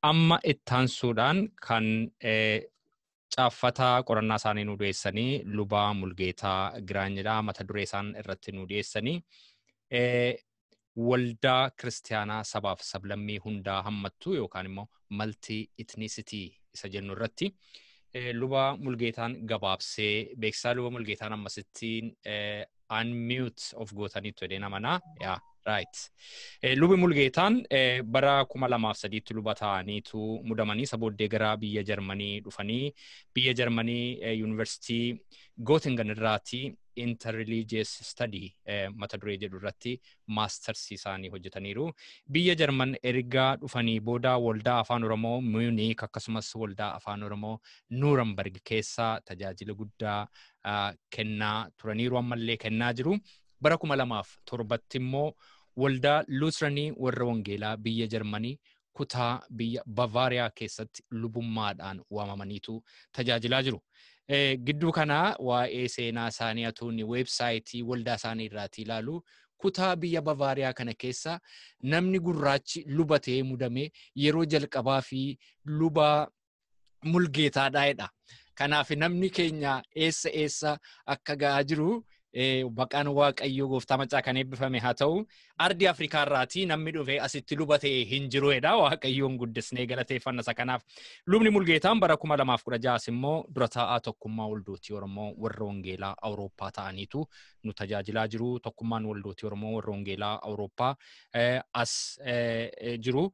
Amma ittaansuudhaan kan caaffataa qorannaa isaanii nu dhiyeessanii Lubaa Mulgeetaa Giraanyidhaa mata duree isaan irratti nu dhiyeessanii waldaa kiristaanaa sabaaf sablammii hundaa hammattu yookaan immoo maltii itnisitii isa jennu irratti Lubaa Mulgeetaan gabaabsee beeksisaa Lubaa Mulgeetaan ammasittiin unmute of gootaniitu jedhee namanaa yaa right. Lubi Mulgeetaan bara 2003 luba ta'aniitu mudamanii sabooddee gara biyya Jarmanii dhufanii biyya Jarmanii Yuunivarsiitii Gottingen irraati interreligious study mata duree jedhu irratti maasters isaanii hojjetaniiru. Biyya Jarman erga dhufanii booda waldaa afaan Oromoo Munich akkasumas waldaa afaan Oromoo Nuremberg keessa tajaajila guddaa kennaa turaniiru ammallee kennaa jiru. Bara 2007 immoo waldaa Luuteranii warra Wangeelaa biyya Jarmanii kutaa biyya Bavaariyaa keessatti lubummaadhaan waamamaniitu tajaajilaa jiru. Gidduu kanaa waa'ee seenaa isaanii atuun weebsaayitii waldaa isaanii irraati ilaalu kutaa biyya Bavaariyaa kana keessa namni gurraachi lubatee mudame yeroo jalqabaa fi luba Mulgeetaadhaadha. Kanaaf namni keenya eessa akka ga'aa jiru baqaan Waaqayyoo gooftaa macaa kan eebbifame haa ta'u ardi Afrikaa irraati namni dhufee asitti lubatee hin jiruudha. Waaqayyoon guddisnee galateeffanna isa kanaaf. Lubni Mulgeetaan bara 2016 immoo dura taa'aa tokkummaa waldootii Oromoo warra Wangeelaa Awurooppaa ta'aniitu nu tajaajilaa jiru. Tokkummaan waldootii Oromoo warra Wangeelaa Awurooppaa as jiru.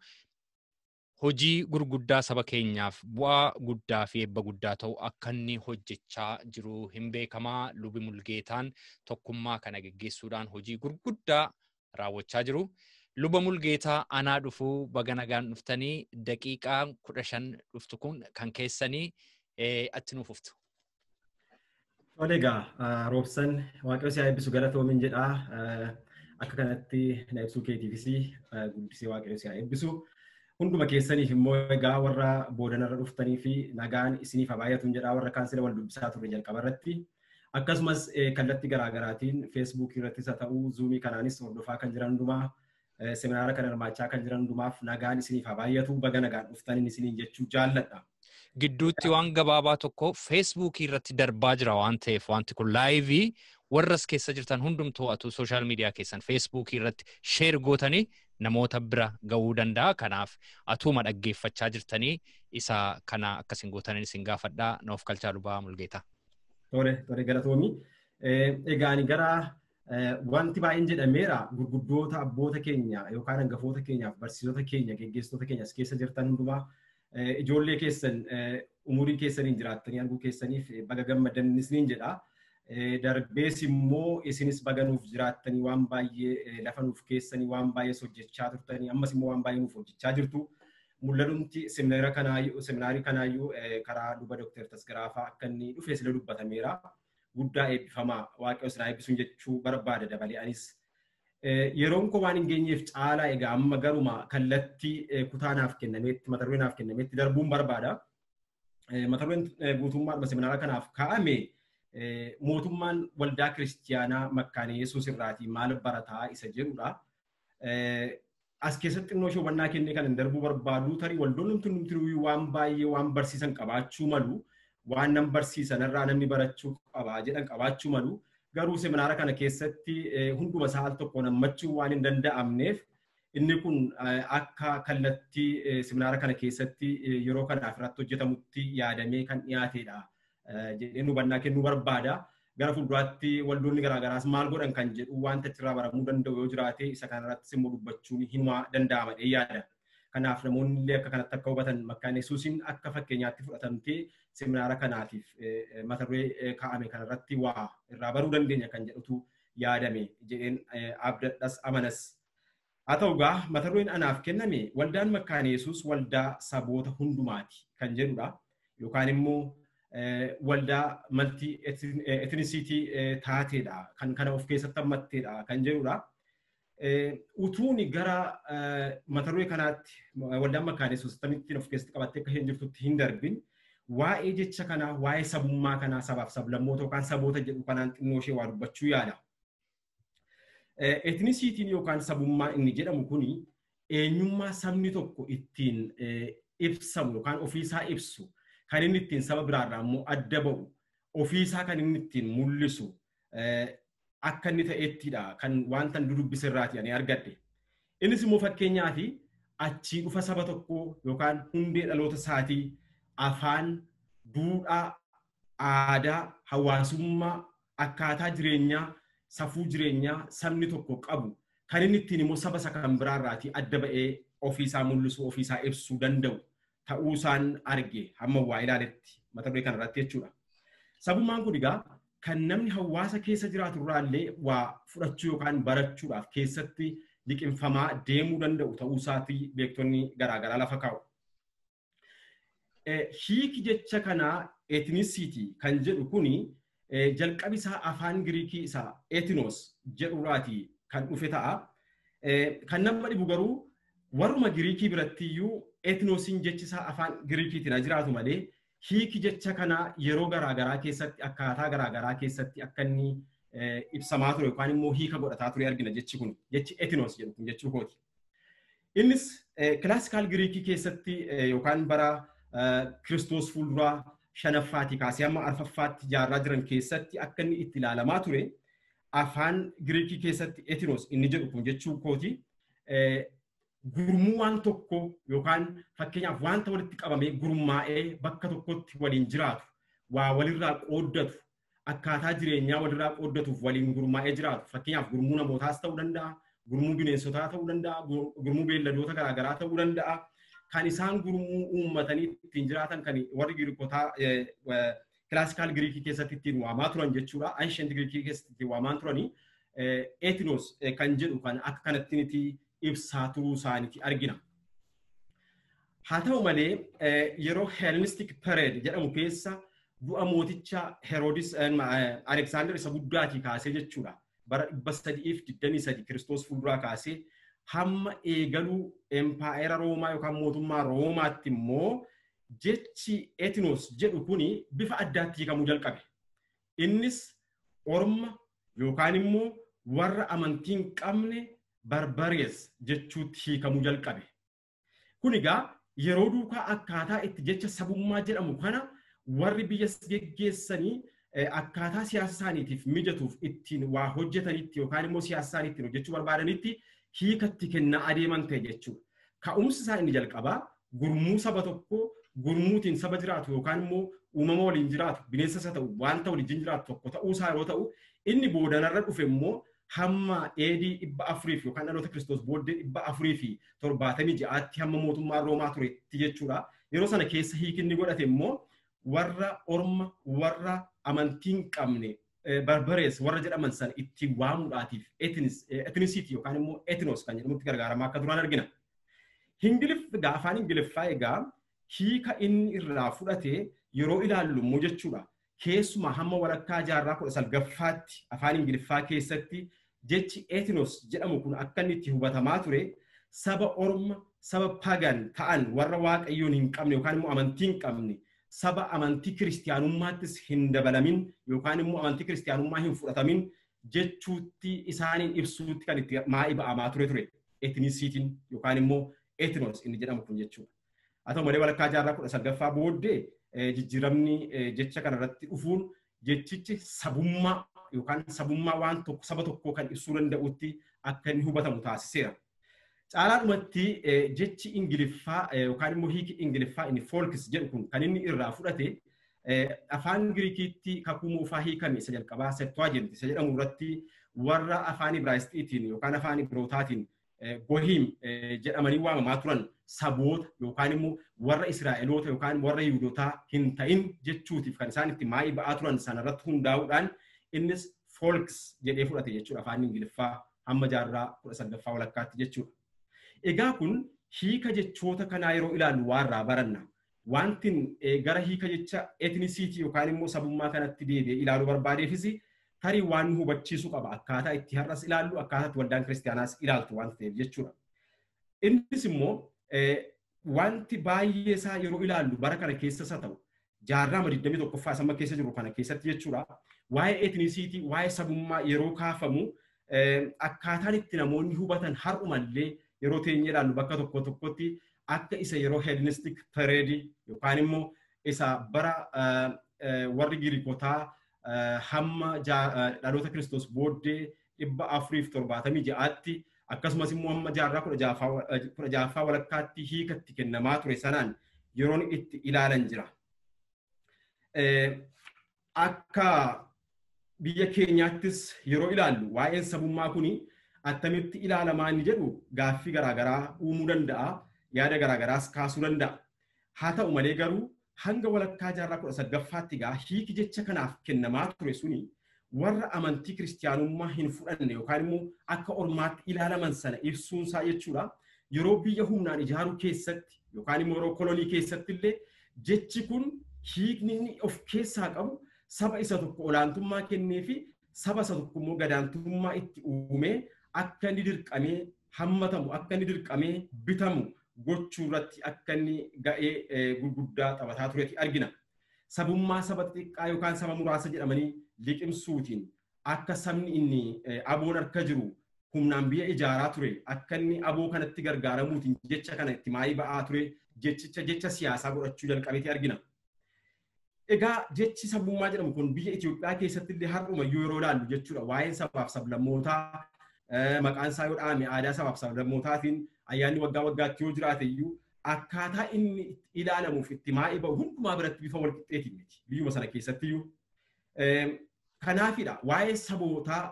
Hojii gurguddaa saba keenyaaf bu'aa guddaa fi eebba guddaa ta'u akka inni hojjechaa jiru hin beekamaa. Lubi Mulgeetaan tokkummaa kana geggeessuudhaan hojii gurguddaa raawwachaa jiru. Luba Mulgeetaa anaa dhufuu baga nagaan dhuftanii daqiiqaa 15 dhuftu kun kan keessanii atti nuuf uftu. Egaa Roobsan Waaqayyo si haa eebbisu galatoomin jedhaa akka kanatti na ibsuu keetiifis guddisee Waaqayyo si haa eebbisu. Hunduma keessaniif immoo egaa warra boodanarra dhuftanii fi nagaan isiniif haa baay'atuun jedhaa warra kaansila wal dubbisaa turre jalqaba irratti akkasumas kallattii garaagaraatiin feesbuukii irrattis haa ta'uu zuumii kanaanis hordofaa kan jiran hundumaa seminaara kana hirmaachaa kan jiran hundumaaf nagaan isiniif haa baay'atu baga nagaan dhuftaniin isiniin jechuu jaalladha. Gidduutti waan gabaabaa tokko feesbuukii irratti darbaa jira waan ta'eef wanti kun laayivii warras keessa jirtan hundum to'atu sooshaal miidiyaa keessan feesbuukii irratti sheer gootanii namoota bira ga'uu danda'a. Kanaaf atuma dhaggeeffachaa jirtanii isa kana akkasin gootanii isin gaafadhaa noof kalchaa Lubaa Mulgeetaa. Tore galatoomi. Egaa ani gara wanti baay'een jedhameera gurguddoota abboota keenya yookaan hangafoota keenyaaf barsiisota keenya geggeessitoota keenya as keessa jirtan hundumaa ijoollee keessan umurii keessaniin jiraattanii arguu keessaniif baga gammadan isiniin jedha. Darbees immoo isinis baga nuuf jiraattanii waan baay'ee lafa nuuf keessanii waan baay'ee hojjechaa turtanii ammas immoo waan baay'ee nuuf hojjechaa jirtu. Mul'atumti seminaarii kanaayyuu karaa luba Dr. Tasgaraafaa akka inni dhufee sila dubbatameera. Guddaa eebbifamaa Waaqayyo isin haa eebbisuun jechuu barbaada dabalee anis. Yeroon koo waan hin geenyeef caalaa egaa amma garuma kallattii kutaanaaf kennameetti mata duree naaf kennameetti darbuun barbaada. Mata dureen guutummaadhuma seminaara kanaaf kaa'ame mootummaan waldaa kiristiyaanaa Makkaana Yesuus irraatii maal barataa isa jedhudha. As keessatti xinnoo hubannaa kennee kan darbuu barbaadu tarii waldoonni numti waan baay'ee waan barsiisan qabaachuu malu waan nan barsiisan irraa namni barachuu qabaa jedhan qabaachuu malu. Garuu seminaara kana keessatti hunduma isaa al tokkoon hammachuu waan hin danda'amneef inni kun akka kallattii seminaara kana keessatti yeroo kanaaf irratti hojjetamutti yaadamee kan dhiyaatedha jedhee hubannaa kennuu barbaada. Gara fuulduraatti waldoonni garaagaraas maal godhan kan jedhu wanta achirraa baramuu danda'u yoo jiraate isa kanarratti immoo dubbachuun hinuma danda'ama yaada. Kanaaf namoonni illee akka kanatti akka hubatan Makkaana Yesuusiin akka fakkeenyaatti fudhatamtee seminaara kanaatiif mata duree kaa'ame kanarratti waa irraa baruu dandeenya kan jedhutu yaadame jedheen abdadhas amanas. Haa ta'u egaa mata dureen anaaf kenname waldaan Makkaana Yesuus waldaa saboota hundumaati kan jedhudha yookaan immoo waldaa malti etnisiitii taateedha kan kana of keessatti hammatteedha kan jedhudha. Utuuni gara mata duree kanaatti waldaan Makkaana Yesuus tamittiin of keessatti qabattee akka hin jirtutti hin darbin waa'ee jecha kanaa waa'ee sabummaa kanaa sabaaf sablammoota yookaan saboota jedhu kanaan xinnoo ishee waa dubbachuu yaada. Etnisiitiin yookaan sabummaa inni jedhamu kuni eenyummaa sabni tokko ittiin ibsamu yookaan ofiisaa ibsu kan inni ittiin saba biraarraa immoo adda ba'u ofiisaa kan inni ittiin mul'isu akka inni ta'ettidha kan wanta dudubbise irraati ani argadhe. Innis immoo fakkeenyaaf achii dhufa saba tokko yookaan hundee dhaloota isaatii afaan, duudhaa, aadaa, hawaasummaa, akkaataa jireenyaa, safuu jireenyaa sabni tokko qabu kan inni ittiin immoo saba isa kan biraarraati adda ba'ee ofiisaa mul'isu, ofiisaa ibsuu danda'u ta'uusaan arge hamma waa ilaaletti mata duree kanarratti jechuudha. Sabummaan kun egaa kan namni hawaasa keessa jiraatu irraallee waa fudhachuu yookaan barachuudhaaf keessatti liqimfamaa deemuu danda'u ta'uusaatii beektonni garaagaraa lafa kaa'u. Hiiki jecha kanaa ethnicity kan jedhu kuni jalqabi isaa afaan Giriikii isaa ethnos jedhurraati kan dhufe ta'a. Kan nama dhibu garuu warruma Giriikii birattiyyuu ethnosiin jechi isaa afaan Giriikiitiin jiraatu malee hiiki jecha kanaa yeroo garaagaraa keessatti akkaataa garaagaraa keessatti akka inni ibsamaa ture yookaan immoo hiika godhataa ture argina jechi kun jechi ethnos jedhu kun jechuu kooti. Innis kilaasikaal Giriikii keessatti yookaan bara Kiristoos fuulduraa shanaffaatii kaasee hamma arfaffaatti jaarraa jiran keessatti akka inni itti ilaalamaa ture afaan Giriikii keessatti ethnos inni jedhu kun jechuu kooti. Gurmuu waan tokko yookaan fakkeenyaaf wanta walitti qabamee gurmaa'ee bakka tokkotti waliin jiraatu, waa walirraa qooddatu, akkaataa jireenyaa walirraa qooddatuuf waliin gurmaa'ee jiraatu. Fakkeenyaaf gurmuu namootaas ta'uu danda'a, gurmuu bineensotaa ta'uu danda'a, gurmuu beelladoota garaagaraa ta'uu danda'a. Kan isaan gurmuu uummatanii ittiin jiraatan kan warri Giriikotaa kilaasikaal Giriikii keessatti ittiin waamaa turan jechuudha. Ancient Giriikii keessatti ittiin waamaa turanii ethnos kan jedhu kan akka kanatti ibsaa turuu isaaniiti argina. Haa ta'u malee yeroo Hellenistic period jedhamu keessa du'a mooticha Heroodis Alexander isa guddaatii kaasee jechuudha. Bara 323 Kiristoos fuulduraa kaasee hamma eegaluu empaayera Roomaa yookaan mootummaa Roomaatti immoo jechi ethnos jedhu kuni bifa addaatti hiikamuu jalqabe. Innis orma yookaan immoo warra amantii hin qabne barbarees jechuutti hiikamuu jalqabe. Kun egaa yeroo duukaa akkaataa itti jecha sabummaa jedhamu kana warri biyya geggeessanii akkaataa siyaasa isaaniitiif mijatuuf ittiin waa hojjetanitti yookaan immoo siyaasa isaanii ittiin hojjechuu barbaadanitti hiikatti kennaa adeeman ta'e jechuudha. Ka'umsi isaa inni jalqabaa gurmuu saba tokko gurmuutiin saba jiraatu yookaan immoo uumama waliin jiraatu bineensas haa ta'u wanta waliin jiraatu tokko ta'uusaa yeroo ta'u inni boodanarra dhufe immoo hamma AD 400 yookaan dhaloota Kiristoos booddee 476tti hamma mootummaa Roomaa turetti jechuudha. Yeroo sana keessa hiikinni godhate immoo warra orma warra amantii hin qabne barbarees warra jedhaman sana ittiin waamuudhaatiif ethnicity yookaan immoo ethnos kan jedhamutti gargaaramaa akka turan argina. Afaan Ingiliffaa egaa hiika inni irraa fudhate yeroo ilaallu immoo jechuudha. Keessumaa hamma walakkaa jaarraa 19ffaatti afaan Ingiliffaa keessatti jechi ethnos jedhamu kun akka inni itti hubatamaa ture saba orma saba pagan ta'an warra waaqayyoon hin qabne yookaan immoo amantii hin qabne saba amantii kiristiyaanummaattis hin dabalamin yookaan immoo amantii kiristiyaanummaa hin fudhatamin jechuutti isaaniin ibsuutti kan itti maa'ii ba'amaa ture ethnicity'n yookaan immoo ethnos inni jedhamu kun jechuudha. Haa ta'u malee walakkaa jaarraa 19ffaa booddee jijjiiramni jecha kanarratti dhufuun jechichi sabummaa yookaan sabummaa waan tokko saba tokkoo kan ibsuu danda'utti akka inni hubatamu taasiseera. Caalaadhumatti jechi Ingiliffaa yookaan immoo hiiki Ingiliffaa inni folks jedhu kun kan inni irraa fudhate afaan Giriikiitti kakuu moofaa hiikame isa jalqabaa Septuagint isa jedhamu irratti warra afaan Ibraayisxiitiin yookaan afaan Ibrootaatiin Gohiim jedhamanii waamamaa turan saboota yookaan immoo warra Israa'eloota yookaan warra Yihuudootaa hin ta'in jechuutiif kan isaan itti maa'ii ba'aa turan sanarratti hundaa'uudhaan innis folks jedhee fudhate jechuudha afaan Ingiliffaa hamma jaarraa 19ffaa walakkaatti jechuudha. Egaa kun hiika jechoota kanaa yeroo ilaallu waarraa baranna. Wantin gara hiika jecha ethnicity yookaan immoo sabummaa kanatti deebi'ee ilaaluu barbaadeefis tarii waan nu hubachiisuu qaba akkaataa itti har'as ilaallu akkaataa itti waldaan kiristaanaas ilaaltu waan ta'eef jechuudha. Innis immoo wanti baay'ee isaa yeroo ilaallu bara kana keessas haa ta'u jaarraa 21ffaa amma keessa jiru kana keessatti jechuudha. Waa'ee ethnicity waa'ee sabummaa yeroo kaafamu akkaataan itti namoonni hubatan har'umallee yeroo teenyee ilaallu bakka tokko tokkotti akka isa yeroo Hellenistic period yookaan immoo isa bara warri Giriikotaa hamma dhaloota Kiristoos booddee 476tti akkasumas immoo hamma jaarraa 16ffaa walakkaatti hiikatti kennamaa ture sanaan yeroon itti ilaalan jira. Akka biyya keenyaattis yeroo ilaallu waa'een sabummaa kuni attamitti ilaalamaa inni jedhu gaaffii garaagaraa uumuu danda'a, yaada garaagaraas kaasuu danda'a. Haa ta'u malee garuu hanga walakkaa jaarraa 19ffaatti gaa hiiki jecha kanaaf kennamaa ture suni warra amantii kiristaanummaa hin fudhanne yookaan immoo akka ormaatti ilaalaman sana ibsuunsaa jechuudha. Yeroo biyya humnaan ijaaruu keessatti yookaan immoo yeroo kolonii keessatti illee jechi kun hiikni inni of keessaa qabu saba isa tokko olaantummaa kennee fi saba isa tokko immoo gadaantummaa itti uumee akka inni dirqamee hammatamu akka inni dirqamee bitamu gochuu irratti akka inni ga'ee gurguddaa taphataa turetti argina. Sabummaa saba xiqqaa yookaan saba muraasa jedhamanii liqimsuutiin akka sabni inni aboon harka jiru humnaan biyya ijaaraa ture akka inni aboo kanatti gargaaramuutiin jecha kana itti maayii ba'aa ture jecha siyaasaa godhachuu jalqabeeti argina. Egaa jechi sabummaa jedhamu kun biyya Itoophiyaa keessatti illee har'uma yeroo ilaallu jechuudha. Waa'een sabaaf sablammootaa maqaan isaa yoo dhaame aadaa sabaaf sablammootaatiin ayyaanni waggaa waggaatti yoo jiraate iyyuu akkaataa inni ilaalamuuf itti maa'ii ba'u hundumaa biratti bifa wal qixxeetiin miti biyyuma sana keessatti iyyuu. Kanaafidha waa'ee sabootaa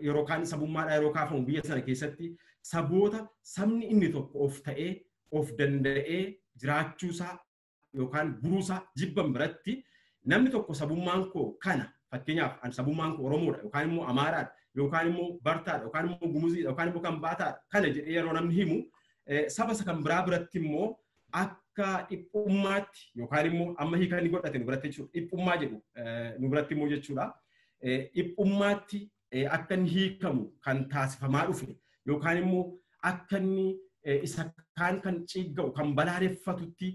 yeroo kaan sabummaadhaa yeroo kaafamu biyya sana keessatti saboota sabni inni tokko of ta'ee of danda'ee jiraachuusaa yookaan buruusaa jibban biratti namni tokko sabummaan koo kana fakkeenyaaf an sabummaan koo Oromoodha yookaan immoo Amaaraadha yookaan immoo Bartaadha yookaan immoo Gumuziidha yookaan immoo Kambaataadha kana jedhee yeroo namni himu saba isa kan biraa biratti immoo akka dhiphummaatti yookaan immoo amma hiika inni godhate nu biratti jechuudha dhiphummaa jedhu nu biratti immoo jechuudha. Dhiphummaatti akka inni hiikamu kan taasifamaa dhufe yookaan immoo akka inni isa kaan kan ciigga'u kan balaaleffatutti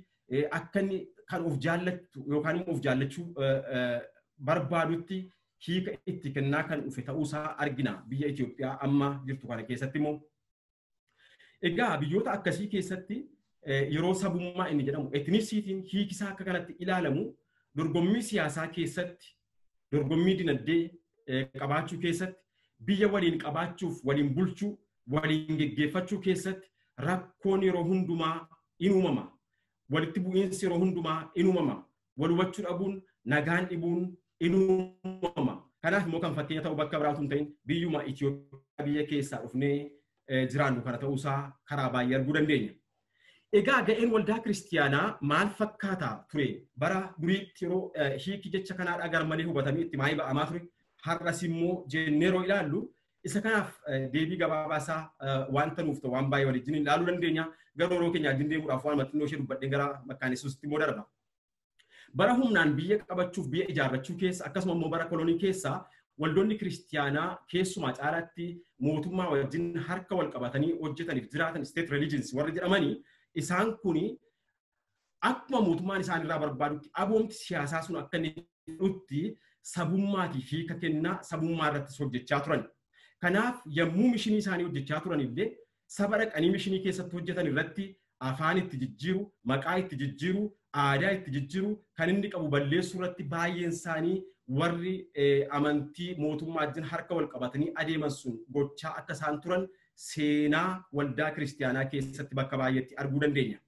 akka inni kan of jaallattu yookaan immoo of jaallachuu barbaadutti hiika itti kennaa kan dhufe ta'uusaa argina biyya Itoophiyaa amma jirtu kana keessatti immoo. Egaa biyyoota akkasii keessatti yeroo sabummaa inni jedhamu etnisiitiin hiikisaa akka kanatti ilaalamu dorgommii siyaasaa keessatti dorgommii dinagdee qabaachuu keessatti biyya waliin qabaachuuf waliin bulchuu waliin geggeeffachuu keessatti rakkoon yeroo hundumaa in uumama. Walitti bu'iinsi yeroo hundumaa in uumama. Wal hubachuu dhabuun nagaan dhibuun in uumama. Kanaaf immoo kan fakkeenya ta'u bakka biraatu hin ta'in biyyuma Itoophiyaa biyya keessaa dhufnee jiraannu kana ta'uusaa karaa baay'ee arguu dandeenya. Egaa ga'een waldaa kiristiyaanaa maal fakkaataa ture bara duriitti yeroo hiiki jecha kanaadhaa garmalee hubatamee itti maayii ba'amaa ture har'as immoo jennee yeroo ilaallu isa kanaaf deebii gabaabaasaa wanta nuuf ta'u waan baay'ee waliin ilaaluu dandeenya. Garuu yeroo keenya wajjin deemuudhaaf waan maxxannoo ishee dubbadhee gara makaanisootti immoo darba. Bara humnaan biyya qabachuuf biyya ijaarrachuu keessa akkasuma immoo bara kolonii keessa waldoonni kiristiyaanaa keessumaa caalaatti mootummaa wajjin harka wal qabatanii hojjetaniif jiraatan state religions warri jedhamanii isaan kuni akkuma mootummaan isaan irraa barbaadutti aboomti siyaasaa sun akka inni dhutti sabummaatii fi kennaa sabummaa irratti hojjechaa turan. Kanaaf yommuu mishinii isaanii hojjechaa turan illee saba dhaqanii mishinii keessatti hojjetan irratti afaan itti jijjiiru, maqaa itti jijjiiru, aadaa itti jijjiiru kan inni qabu balleessuu irratti baay'een isaanii warri amantii mootummaa wajjin harka wal qabatanii adeeman sun gochaa akka isaan turan seenaa waldaa kiristiyaanaa keessatti bakka baay'eetti arguu dandeenya.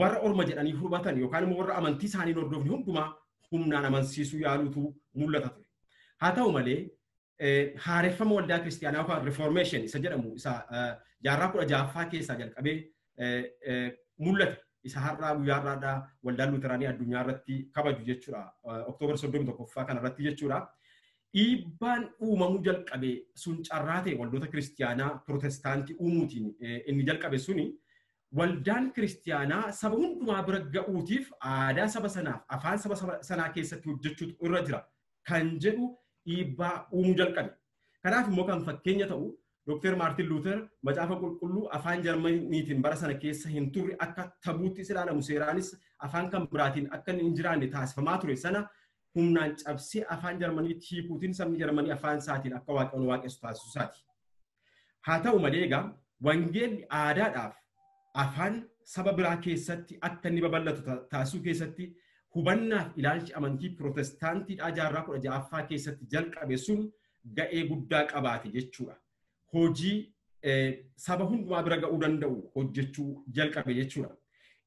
Warra orma jedhanii hubatan yookaan immoo warra amantii isaanii hordofni hundumaa humnaan amansiisuu yaaluutu mul'ata ture. Haa ta'u malee haareffama waldaa kiristiyaanaa yookaan reformation isa jedhamu isa jaarraa 16ffaa keessaa jalqabee mul'ate. Isa har'aa guyyaa har'aadhaa waldaan Luuteraanii addunyaa irratti kabaju jechuudha. Oktoobar 31ffaa kana irratti jechuudha. Dhiibbaan uumamuu jalqabe sun carraa ta'e waldoota kiristiyaanaa Pirotestaantii uumuutiin inni jalqabe suni waldaan kiristiyaanaa saba hundumaa bira ga'uutiif aadaa saba sanaaf afaan saba sanaa keessatti hojjechuutu irra jira kan jedhu dhiibbaa uumuu jalqabe. Kanaaf immoo kan fakkeenya ta'u Dr. Martin Luther macaafa qulqulluu afaan Jarmaniitiin bara sana keessa hin turre akka tabuutti ilaalamu seeraanis afaan kan biraatiin akka hin jiraanne taasifamaa ture sana humnaan cabsee afaan Jarmaniitti hiikuutiin sabni Jarmanii afaan isaatiin akka waaqayyoon waaqessu taasisuu isaati. Haa ta'u malee egaa wangeelli aadaadhaaf afaan saba biraa keessatti akka inni babal'atu taasisuu keessatti hubannaaf ilaalchi amantii Pirootestaantiidhaa jaarraa 16ffaa keessatti jalqabe sun ga'ee guddaa qabaate jechuudha. Hojii saba hundumaa bira ga'uu danda'u hojjechuu jalqabe jechuudha.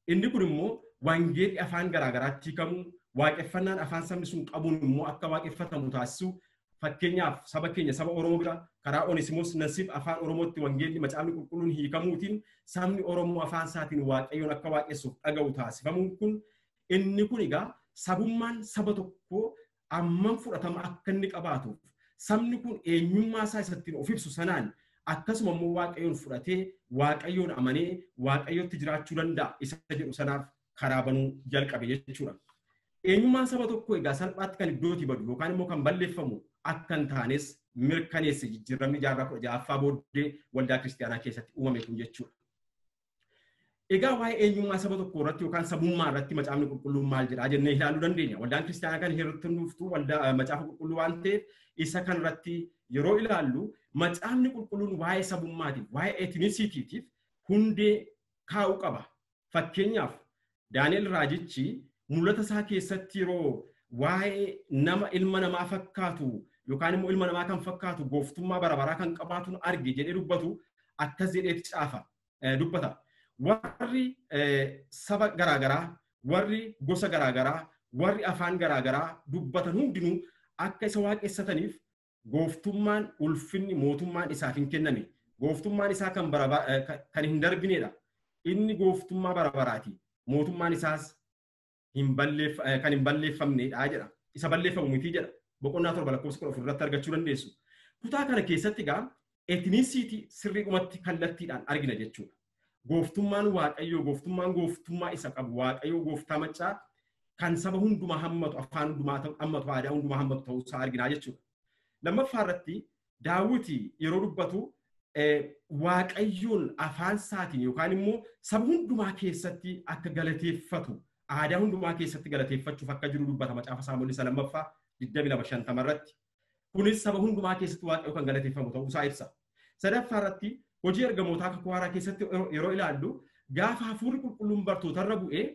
Inni kun immoo wangeelli afaan garaagaraatti hiikamu, waaqeffannaan afaan sabni sun qabuun immoo akka waaqeffatamu taasisuu. Fakkeenyaaf saba keenya saba Oromoo bira karaa Oneesimoos Nasiib afaan Oromootti wangeelli macaafni qulqulluun hiikamuutiin sabni Oromoo afaan isaatiin waaqayyoon akka waaqessuuf dhaga'u taasifamuun kun inni kun egaa sabummaan saba tokkoo ammam fudhatama akka inni qabaatuuf sabni kun eenyummaa isaa isattiin of ibsu sanaan akkasuma immoo waaqayyoon fudhatee waaqayyoon amanee waaqayyotti jiraachuu danda'a isa jedhu sanaaf karaa banuu jalqabe jechuudha. Eenyummaan saba tokkoo egaa salphaatti kan iddootii badu yookaan immoo kan balleeffamu akka hin taanes mirkaneesse jijjiiramni jaarraa 16ffaa booddee waldaa kiristaanaa keessatti uumame kun jechuudha. Egaa waa'ee eenyummaa saba tokkoo irratti yookaan sabummaa irratti macaafni qulqulluun maal jedhaa jennee ilaaluu dandeenya. Waldaan kiristaanaa kan irratti hundooftu waldaa macaafa qulqulluu waan ta'eef isa kan irratti yeroo ilaallu macaafni qulqulluun waa'ee sabummaatiif waa'ee etnisitiitiif hundee kaa'uu qaba. Fakkeenyaaf Daani'el Raajichi mul'ata isaa keessatti yeroo waa'ee nama ilma namaa fakkaatu yookaan immoo ilma namaa kan fakkaatu gooftummaa bara baraa kan qabaatu arge jedhee dubbatu akkas jedheetti caafa dubbata. Warri saba garaagaraa, warri gosa garaagaraa, warri afaan garaagaraa dubbatan hundinuu akka isa waaqessataniif gooftummaan ulfinni mootummaan isaaf hin kenname. Gooftummaan isaa kan hin darbinedha. Inni gooftummaa bara baraati. Mootummaan isaas kan hin balleeffamnedha jedha. Isa balleeffamu miti jedha. Boqonnaa 7 lakkoofsa 10 irratti argachuu dandeessu. Kutaa kana keessatti egaa etnisiitii sirriidhumatti kallattiidhaan argina jechuudha. Gooftummaan waaqayyoo gooftummaa isa qabu waaqayyoo gooftaa maccaa kan saba hundumaa hammatu afaan hundumaa hammatu aadaa hundumaa hammatu ta'uu isaa arginaa jechuudha. Lammaffaa irratti Daawiti yeroo dubbatu waaqayyoon afaan isaatiin yookaan immoo saba hundumaa keessatti akka galateeffatu aadaa hundumaa keessatti galateeffachuuf akka jiru dubbata macaafa Saamu'eel isa lammaffaa 22:50 irratti. Kunis saba hundumaa keessatti waaqayyoo kan galateeffamu ta'uu isaa ibsa. Sadaffaa irratti hojii ergamootaa kakuu haaraa keessatti yeroo ilaallu gaafa hafuurri qulqulluun bartootarra bu'ee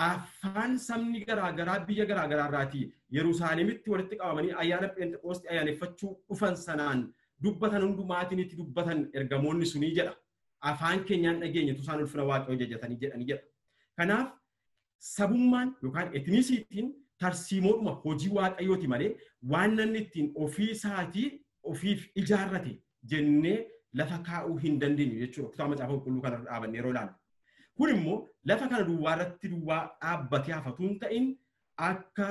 afaan sabni garaagaraa biyya garaagaraa irraatii Yerusaalemitti walitti qabamanii ayyaana Pheenxeqoostii ayyaaneffachuu dhufan sanaan dubbatan hundumaatiin itti dubbatan ergamoonni sunii jedha. Afaan keenyaan dhageenye tusaan ulfina waaqayyoo jajatanii jedhanii jedha. Kanaaf sabummaan yookaan etnisiitiin tarsiimoodhuma hojii waaqayyooti malee waan namni ittiin ofii isaatii ofiif ijaarrate jennee lafa kaa'uu hin dandeenyu jechuudha. Kutaa macaafa qulqulluu kanarra dhaabanne yeroo ilaallu. Kun immoo lafa kana duwwaa irratti duwwaa dhaabbatee hafatu hin ta'in akka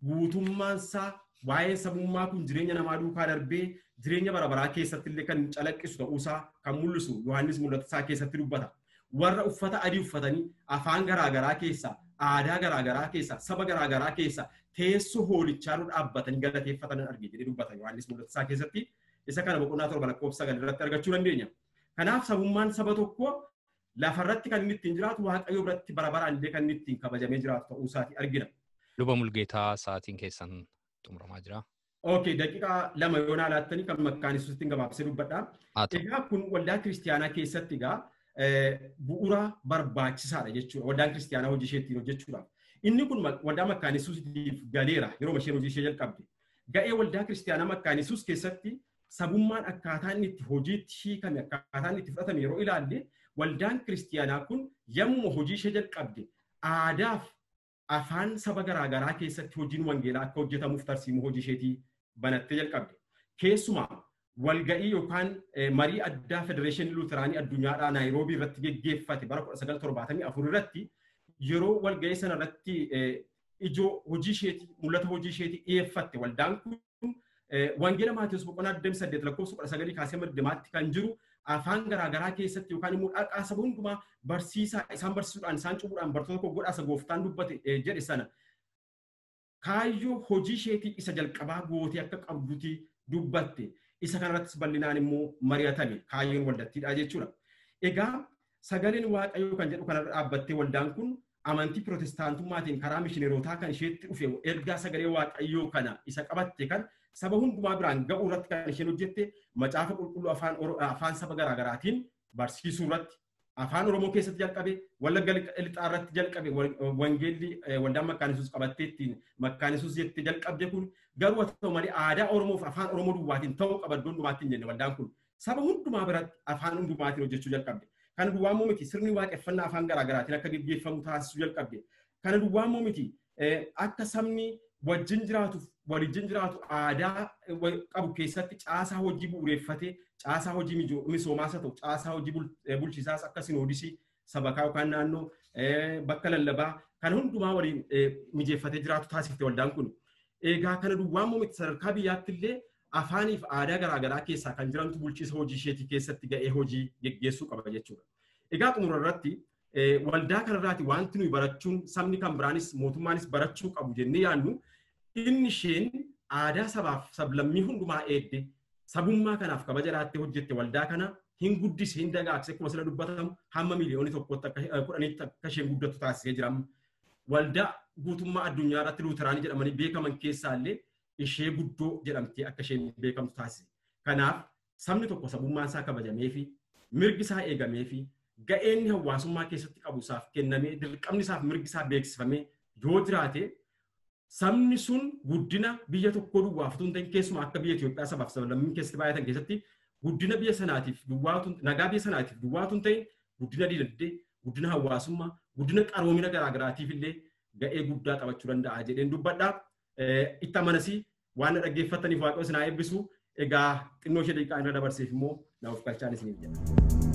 guutummaan isaa waa'ee sabummaa kun jireenya namaa duukaa darbee jireenya bara baraa keessatti illee kan calaqqisu ta'uusaa kan mul'isu Yohaannis mul'ata isaa keessatti dubbata. Warra uffata adii uffatanii afaan garaagaraa keessaa aadaa garaagaraa keessaa saba garaagaraa keessaa teessoo hoolichaa dhaabbatanii galateeffatan arge jedhee dubbata Yohaannis mul'ata isaa keessatti. Isa kana boqonnaa 7 lakkoofsa 9 irratti argachuu dandeenya. Kanaaf sabummaan saba tokko lafarratti kan inni ittiin jiraatu waaqayyoo biratti bara baraan illee kan inni ittiin kabajamee jiraatu ta'uu isaati argina. Luba Mulgeetaa sa'aatiin keessan xumuramaa jira. Okay, daqiiqaa 2 yoo laattanii kan makkaanisuutti gabaabsee dubbadha. Egaa kun waldaa kiristaanaa keessatti egaa bu'uura barbaachisaadha jechuudha. Waldaan kiristaanaa hojii ishee ittiin hojjechuudhaaf. Inni kun waldaa makkaanisuutiif galeera yeroo isheen hojii ishee jalqabde. Ga'ee waldaa kiristaanaa makkaanisuus keessatti sabummaan akkaataa inni itti hojiitti hiikame akkaataa inni itti fudhatame yeroo ilaalle waldaan kiristaanaa kun yommuu hojii ishee jalqabde aadaaf afaan saba garaagaraa keessatti hojiin wangeelaa akka hojjetamuuf tarsiimuu hojii isheetii banattee jalqabde. Keessumaa walga'ii yookaan marii addaa federeeshinii luuteraanii addunyaadhaa Naayiroobii irratti geggeeffate bara 1974 irratti yeroo walga'ii sana irratti ijoo hojii isheetii mul'ata hojii isheetii dhiyeeffatte waldaan kun wangeela Maatiyos boqonnaa 28 lakkoofsa 19 kaasee 20 kan jiru afaan garaagaraa keessatti yookaan immoo dhaqaa saba hundumaa barsiisaa isaan barsiisuudhaan isaan cubuudhaan bartoota koo godhaasa gooftaan dubbate jedhe sana kaayyoo hojii isheetii isa jalqabaa gootee akka qabduuti dubbatte isa kanarrattis bal'inaan immoo mari'atame kaayyoon waldattiidha jechuudha. Egaa sagaleen waaqayyoo kan jedhu kanarra dhaabbattee waldaan kun amantii pirootestaantummaatiin karaa mishineerotaa kan isheetti dhufe ergaa sagalee waaqayyoo kana isa qabatte kan saba hundumaa biraan ga'uu irratti kan isheen hojjette macaafa qulqulluu afaan saba garaagaraatiin barsiisuu irratti afaan Oromoo keessatti jalqabe Wallagga Lixaa irratti jalqabe wangeelli waldaan Makkaaniisuus qabattee ittiin Makkaaniisuus jettee jalqabde kun garuu haa ta'u malee aadaa Oromoo fi afaan Oromoo duwwaatiin ta'uu qaba iddoo hundumaatti hin jenne waldaan kun saba hundumaa biratti afaan hundumaatiin hojjechuu jalqabde. Kana duwwaa immoo miti sirni waaqeffannaa afaan garaa garaatiin akka gaggeeffamu taasisuu jalqabde. Kana duwwaa immoo miti akka sabni wajjin jiraatu aadaa qabu keessatti caasaa hojii bu'uureeffatee caasaa hojii misoomaas haa ta'u caasaa hojii bulchiisaas akka sinoodisii sabakaa yookaan naannoo bakka lallabaa kan hundumaa waliin mijeeffatee jiraatu taasifte waldaan kun. Egaa kana duwwaa immoo miti sadarkaa biyyaatti illee afaanii fi aadaa garaa garaa keessaa kan jirantu bulchiisa hojii isheetii keessatti ga'ee hojii geggeessuu qaba jechuudha. Egaa xumura irratti waldaa kanarraati wanti nuyi barachuun sabni kan biraanis mootummaanis barachuu qabu jennee yaadnu inni isheen aadaa sabaaf sablammii hundumaa eedde sabummaa kanaaf kabaja laattee hojjette waldaa kana hin guddise hin dagaagse akkuma sila dubbatamu hamma miliyoonii tokkotti akka 10 akka isheen guddattu taasisee jira. Waldaa guutummaa addunyaa irratti luuteraanii jedhamanii beekaman keessaa illee ishee guddoo jedhamtee akka isheen beekamtu taasise. Kanaaf sabni tokko sabummaan isaa kabajamee fi mirgi isaa eegamee fi ga'een hawaasummaa keessatti qabu isaaf kennamee dirqamni isaaf mirgi isaa beeksifamee yoo jiraate sabni sun guddina biyya tokkoo duwwaaf tun ta'in keessumaa akka biyya Itoophiyaa sabaaf sablammiin keessatti baay'atan keessatti guddina biyya sanaatiif duwwaatu nagaa biyya sanaatiif duwwaatu ta'in guddina dinagdee guddina hawaasummaa guddina qaroomina garaa garaatiif illee ga'ee guddaa taphachuu danda'a jedheen dubbadhaa. Itti amanasii waan dhaggeeffataniif Waaqayyo isin haa eebbisu. Egaa xinnoo ishee daqiiqaa irra dabarseef immoo naaf galchaan isiniif jedha.